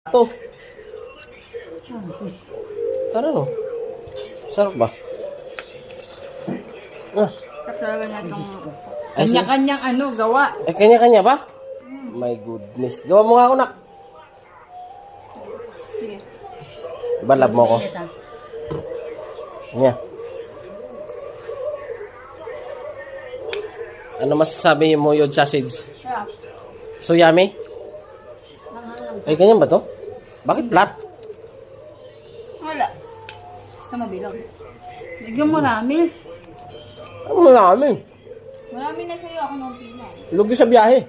Ito. Tara no. Sarap ba? Ah. Talaga na itong Ay, kanya-kanyang gawa. Eh, kanya-kanya ba? My goodness. Gawa mo nga ako, nak. Sige. Diba, love mo ko? Kanya. Ano masasabi mo yun, sausage? Kaya, So yummy? Ay, ganyan ba to? Bakit flat? wala. Basta mabilog. Bigyan mo rami. Ano namin? Marami na sa'yo ako nung pina. Lugi sa biyahe.